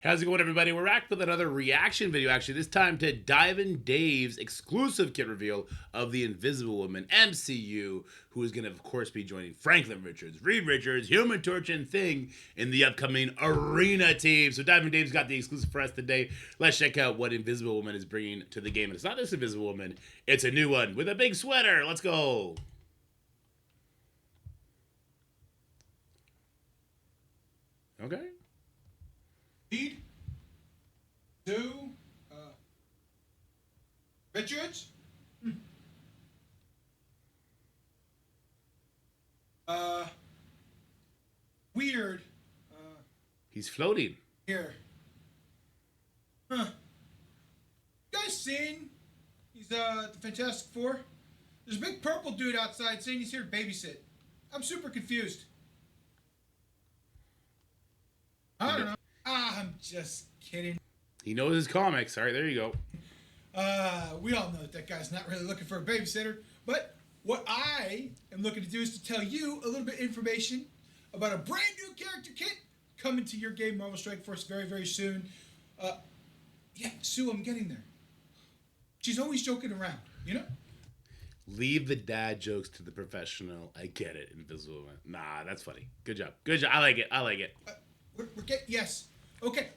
How's it going, everybody? We're back with another reaction video, actually, this time to Dive Dave's exclusive kit reveal of the Invisible Woman MCU, who is going to, of course, be joining Franklin Richards, Reed Richards, Human Torch, and Thing in the upcoming Arena team. So Dive Dave's got the exclusive for us today. Let's check out what Invisible Woman is bringing to the game. And it's not this Invisible Woman, it's a new one with a big sweater. Let's go. Okay. Reed, two, Richards, weird, He's floating. here. Huh. You guys seen? He's, the Fantastic Four. There's a big purple dude outside saying he's here to babysit. I'm super confused. I don't know. I'm just kidding. He knows his comics. All right, there you go. We all know that guy's not really looking for a babysitter, but what I am looking to do is to tell you a little bit of information about a brand new character kit coming to your game, Marvel Strike Force, very, very soon. Yeah, Sue, I'm getting there. She's always joking around, you know? Leave the dad jokes to the professional. I get it, Invisible Woman. Nah, that's funny. Good job. Good job. I like it. I like it. Yes. Okay.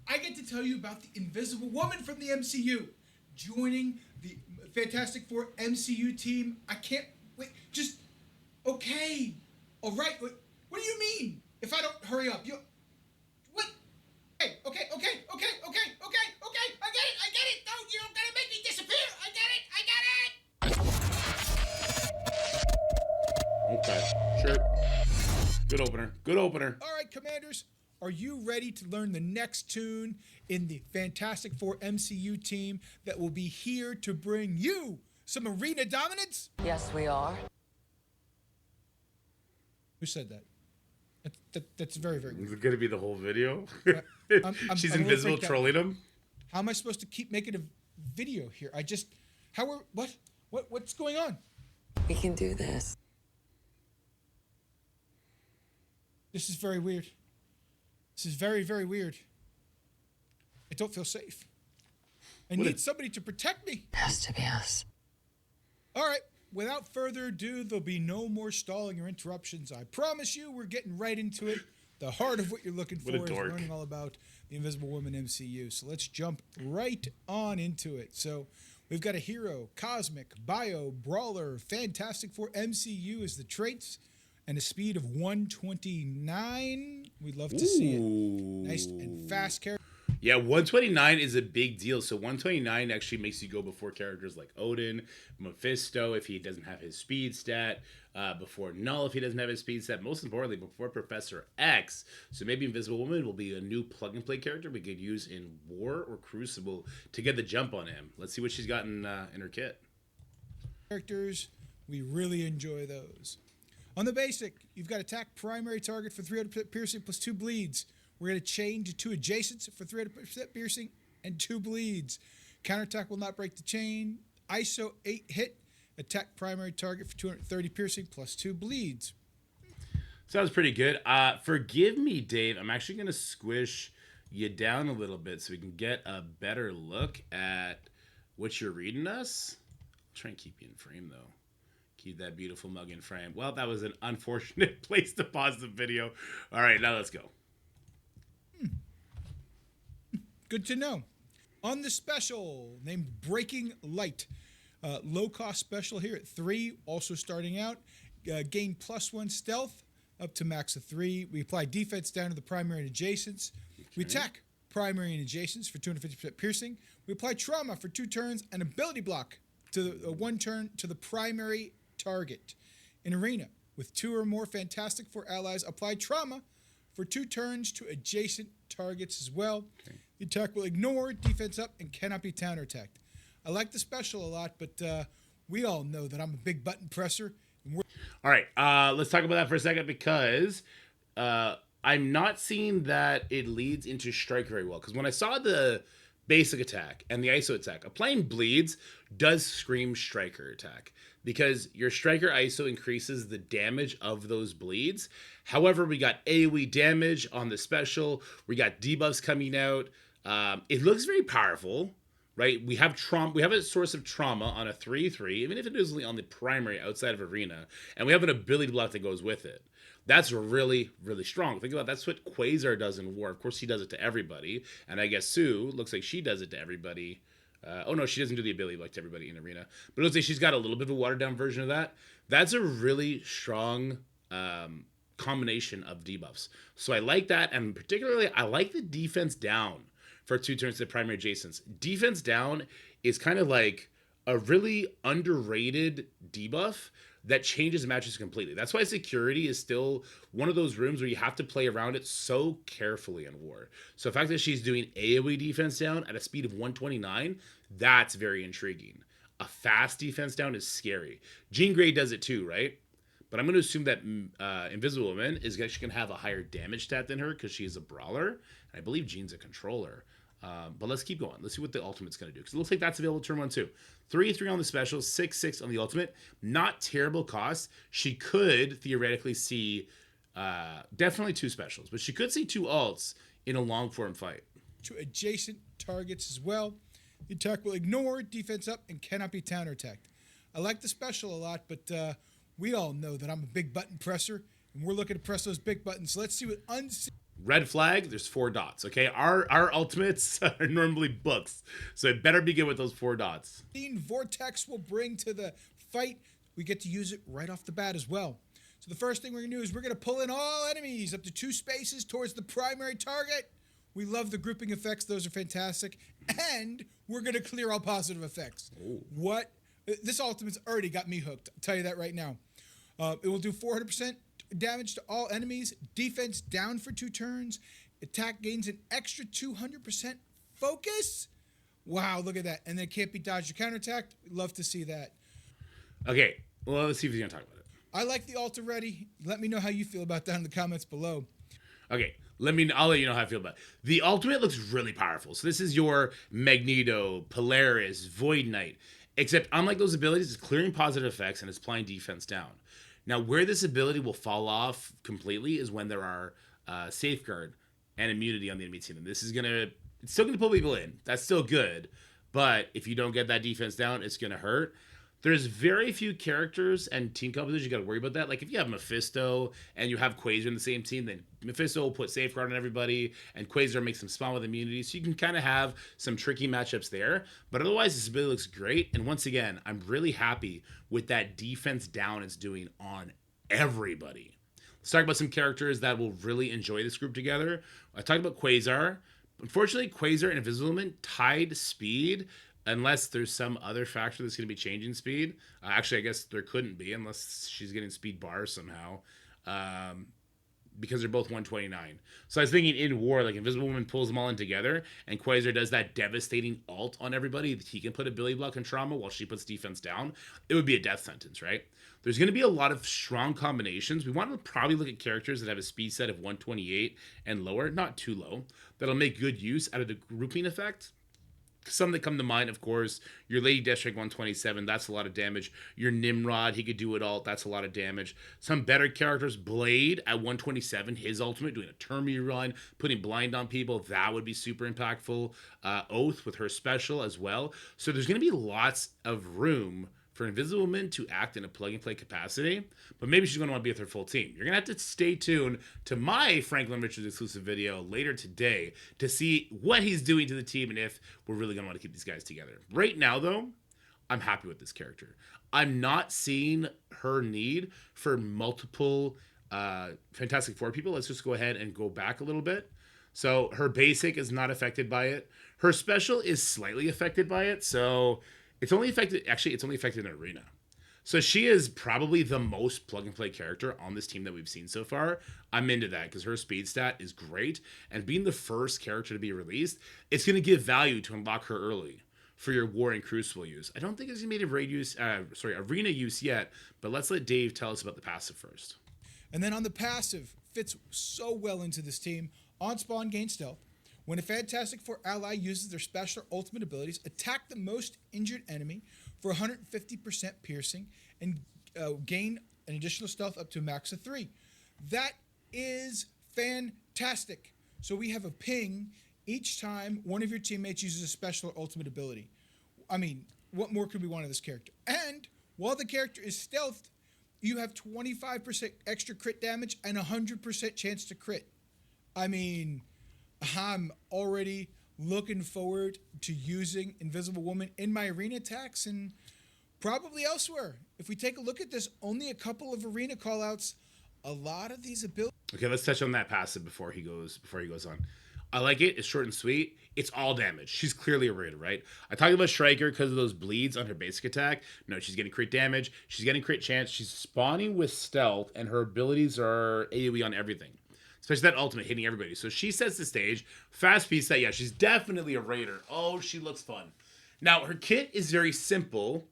I get to tell you about the Invisible Woman from the MCU joining the Fantastic Four MCU team. I can't wait. Just okay. All right. What do you mean? If I don't hurry up, you what? Okay. I get it. No, you don't gotta make me disappear. I get it. Okay. Sure. Good opener. Good opener. All right, Commanders. Are you ready to learn the next tune in the Fantastic Four MCU team that will be here to bring you some arena dominance? Yes, we are. Who said that? That's very, very Is weird. it going to be the whole video? She's I'm invisible freaked out. trolling him? How am I supposed to keep making a video here? What's going on? We can do this. This is very weird. This is very, very weird. I don't feel safe. I need somebody to protect me. It has to be us. All right. Without further ado, there'll be no more stalling or interruptions. I promise you, we're getting right into it. The heart of what you're looking for is learning all about the Invisible Woman MCU. So let's jump right on into it. So we've got a hero, cosmic, bio, brawler, Fantastic Four MCU is the traits, and a speed of 129. We'd love to see it. Nice and fast character. Yeah, 129 is a big deal. So 129 actually makes you go before characters like Odin, Mephisto if he doesn't have his speed stat, before Null if he doesn't have his speed stat, most importantly, before Professor X. So maybe Invisible Woman will be a new plug-and-play character we could use in War or Crucible to get the jump on him. Let's see what she's got in her kit. Characters, we really enjoy those. On the basic, you've got attack primary target for 300% piercing plus 2 bleeds. We're going to chain to 2 adjacents for 300% piercing and 2 bleeds. Counterattack will not break the chain. ISO 8 hit. Attack primary target for 230 piercing plus 2 bleeds. Sounds pretty good. Forgive me, Dave. I'm actually going to squish you down a little bit so we can get a better look at what you're reading us. I'll try and keep you in frame, though. Keep that beautiful mug in frame. Well, that was an unfortunate place to pause the video. All right, now let's go. Good to know. On the special, named Breaking Light. Low-cost special here at 3, also starting out. Gain +1 stealth up to max of 3. We apply defense down to the primary and adjacents. Okay. We attack primary and adjacents for 250% piercing. We apply trauma for 2 turns and ability block to 1 turn to the primary target. In arena, with 2 or more Fantastic Four allies, apply trauma for 2 turns to adjacent targets as well. Okay. The attack will ignore defense up and cannot be counterattacked. I like the special a lot, but we all know that I'm a big button presser. All right, let's talk about that for a second because I'm not seeing that it leads into strike very well. Because when I saw the basic attack and the ISO attack, applying bleeds does scream striker attack. because your striker ISO increases the damage of those bleeds. However, we got AoE damage on the special. We got debuffs coming out. It looks very powerful, right? We have trauma. We have a source of trauma on a 3/3, even if it is only on the primary outside of arena, and we have an ability block that goes with it. That's really, really strong. Think about it, that's what Quasar does in War. Of course, he does it to everybody, and I guess Sue looks like she does it to everybody. Oh no, she doesn't do the ability block to everybody in arena, but it looks like she's got a little bit of a watered down version of that. That's a really strong combination of debuffs. So I like that, and particularly I like the defense down for 2 turns to primary adjacents. Defense down is kind of like a really underrated debuff that changes matches completely. That's why security is still one of those rooms where you have to play around it so carefully in War. So the fact that she's doing AoE defense down at a speed of 129, that's very intriguing. A fast defense down is scary. Jean Grey does it too, right? But I'm going to assume that Invisible Woman is actually going to have a higher damage stat than her because she is a brawler. And I believe Jean's a controller. But let's keep going. Let's see what the ultimate's going to do. Because it looks like that's available turn 1 too. 3/3 on the special, 6/6 on the ultimate. Not terrible cost. She could theoretically see definitely 2 specials. But she could see 2 ults in a long form fight. To adjacent targets as well. The attack will ignore, defense up, and cannot be counterattacked. I like the special a lot, but we all know that I'm a big button presser, and we're looking to press those big buttons. Let's see what unseen. Red flag, there's 4 dots, okay? Our ultimates are normally books, so it better be good with those 4 dots. Vortex will bring to the fight. We get to use it right off the bat as well. So the first thing we're going to do is we're going to pull in all enemies up to 2 spaces towards the primary target. We love the grouping effects. Those are fantastic. And we're going to clear all positive effects. Ooh. What? This ultimate's already got me hooked. I'll tell you that right now. It will do 400% damage to all enemies. Defense down for 2 turns. Attack gains an extra 200% focus. Wow, look at that. And then it can't be dodged or counterattacked. Love to see that. Okay, well, let's see if he's going to talk about it. I like the ult already. Let me know how you feel about that in the comments below. Okay, I'll let you know how I feel about it. The ultimate looks really powerful. So this is your Magneto, Polaris, Void Knight. Except unlike those abilities, it's clearing positive effects and it's applying defense down. Now, where this ability will fall off completely is when there are safeguard and immunity on the enemy team. And it's still gonna pull people in. That's still good. But if you don't get that defense down, it's gonna hurt. There's very few characters and team compositions you got to worry about that. Like if you have Mephisto and you have Quasar in the same team, then Mephisto will put safeguard on everybody and Quasar makes them spawn with immunity. So you can kind of have some tricky matchups there. But otherwise, this ability looks great. And once again, I'm really happy with that defense down it's doing on everybody. Let's talk about some characters that will really enjoy this group together. I talked about Quasar. Unfortunately, Quasar and Invisible Woman tied speed. Unless there's some other factor that's going to be changing speed. Actually, I guess there couldn't be unless she's getting speed bars somehow. Because they're both 129. So I was thinking in War, like Invisible Woman pulls them all in together and Quasar does that devastating ult on everybody. He can put ability block and trauma while she puts defense down. It would be a death sentence, right? There's going to be a lot of strong combinations. We want to probably look at characters that have a speed set of 128 and lower, not too low, that'll make good use out of the grouping effect. Some that come to mind, of course, your Lady Deathstrike 127, that's a lot of damage. Your Nimrod, he could do it all, that's a lot of damage. Some better characters, Blade at 127, his ultimate, doing a Termi run, putting blind on people, that would be super impactful. Oath with her special as well. So there's going to be lots of room for Invisible Woman to act in a plug-and-play capacity, but maybe she's going to want to be with her full team. You're going to have to stay tuned to my Franklin Richards exclusive video later today to see what he's doing to the team and if we're really going to want to keep these guys together. Right now, though, I'm happy with this character. I'm not seeing her need for multiple Fantastic Four people. Let's just go ahead and go back a little bit. So her basic is not affected by it. Her special is slightly affected by it, so it's only affected in arena. So she is probably the most plug-and-play character on this team that we've seen so far. I'm into that because her speed stat is great. And being the first character to be released, it's going to give value to unlock her early for your War and Crucible use. I don't think it's going to be arena use yet, but let's let Dave tell us about the passive first. And then on the passive, fits so well into this team. On spawn, gain stealth. When a Fantastic Four ally uses their special or ultimate abilities, attack the most injured enemy for 150% piercing and gain an additional stealth up to a max of 3. That is fantastic. So we have a ping each time one of your teammates uses a special or ultimate ability. I mean, what more could we want of this character? And while the character is stealthed, you have 25% extra crit damage and 100% chance to crit. I mean, I'm already looking forward to using Invisible Woman in my arena attacks and probably elsewhere. If we take a look at this, only a couple of arena callouts. A lot of these abilities. Okay, let's touch on that passive before he goes on. I like it. It's short and sweet. It's all damage. She's clearly a raider, right? I talked about Striker because of those bleeds on her basic attack. No, she's getting crit damage. She's getting crit chance. She's spawning with stealth, and her abilities are AoE on everything. Especially that ultimate hitting everybody. So she sets the stage. Fast piece that, yeah, she's definitely a raider. Oh, she looks fun. Now, her kit is very simple,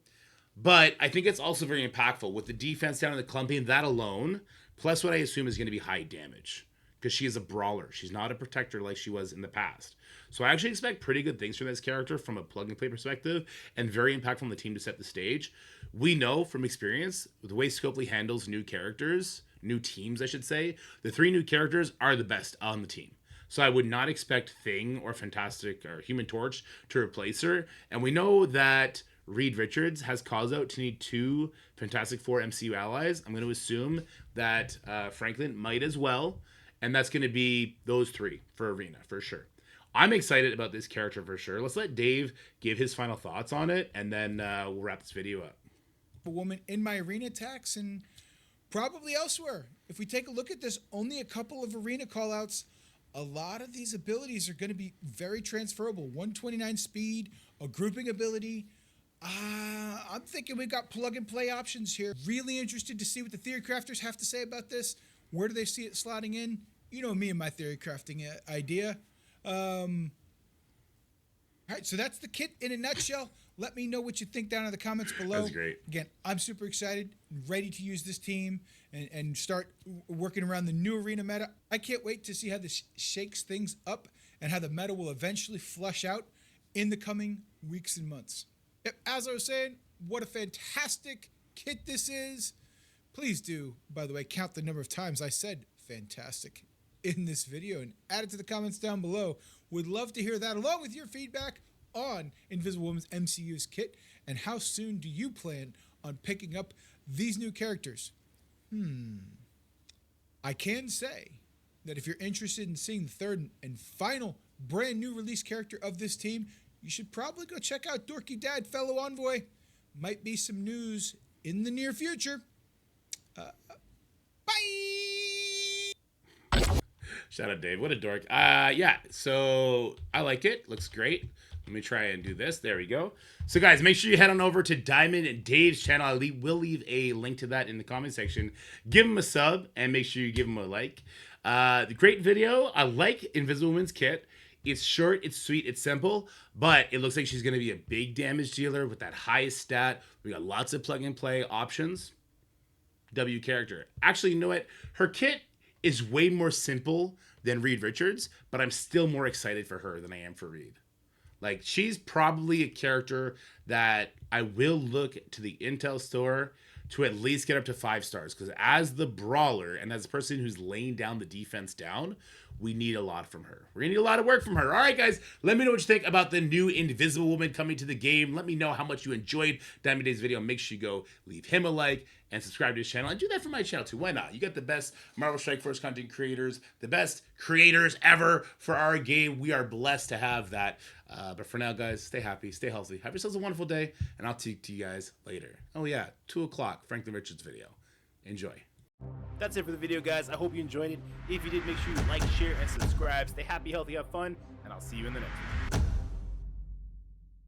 but I think it's also very impactful. With the defense down and the clumping, that alone, plus what I assume is going to be high damage. Because she is a brawler. She's not a protector like she was in the past. So I actually expect pretty good things from this character from a plug-and-play perspective, and very impactful on the team to set the stage. We know from experience, the way Scopely handles new characters, new teams I should say, the 3 new characters are the best on the team. So I would not expect Thing or Fantastic or Human Torch to replace her. And we know that Reed Richards has cause out to need 2 Fantastic Four MCU allies. I'm going to assume that Franklin might as well. And that's going to be those 3 for Arena, for sure. I'm excited about this character for sure. Let's let Dave give his final thoughts on it, and then we'll wrap this video up. A woman in my arena attacks and probably elsewhere. If we take a look at this, only a couple of arena callouts. A lot of these abilities are going to be very transferable. 129 speed, a grouping ability. I'm thinking we've got plug-and-play options here. Really interested to see what the theory crafters have to say about this. Where do they see it slotting in? You know me and my theory crafting idea. All right, so that's the kit in a nutshell. Let me know what you think down in the comments below. That's great. Again, I'm super excited, ready to use this team and start working around the new arena meta. I can't wait to see how this shakes things up and how the meta will eventually flush out in the coming weeks and months. Yep, as I was saying, what a fantastic kit this is. Please do, by the way, count the number of times I said fantastic in this video and add it to the comments down below. Would love to hear that along with your feedback on Invisible Woman's MCU's kit, and how soon do you plan on picking up these new characters? I can say that if you're interested in seeing the third and final brand new release character of this team, you should probably go check out Dorky Dad Fellow Envoy. Might be some news in the near future. Bye! Shout out Dave. What a dork. Yeah, so I like it. Looks great. Let me try and do this. There we go. So guys, make sure you head on over to Diamond and Dave's channel. I will leave a link to that in the comment section. Give him a sub and make sure you give him a like. The great video. I like Invisible Woman's kit. It's short, it's sweet, it's simple, but it looks like she's going to be a big damage dealer with that highest stat. We got lots of plug and play options. W character. Actually, you know what? Her kit is way more simple than Reed Richards, but I'm still more excited for her than I am for Reed. Like, she's probably a character that I will look to the Intel store to at least get up to 5 stars, because as the brawler and as a person who's laying down the defense down, we need a lot from her. We're gonna need a lot of work from her. All right, guys, let me know what you think about the new Invisible Woman coming to the game. Let me know how much you enjoyed Diamond Dave's video. Make sure you go leave him a like and subscribe to his channel, and do that for my channel too. Why not? You got the best Marvel Strike Force content creators, the best creators ever for our game. We are blessed to have that. But for now, guys, stay happy, stay healthy. Have yourselves a wonderful day, and I'll talk to you guys later. Oh yeah, 2 o'clock, Franklin Richards video. Enjoy. That's it for the video, guys. I hope you enjoyed it. If you did, make sure you like, share, and subscribe. Stay happy, healthy, have fun, and I'll see you in the next one.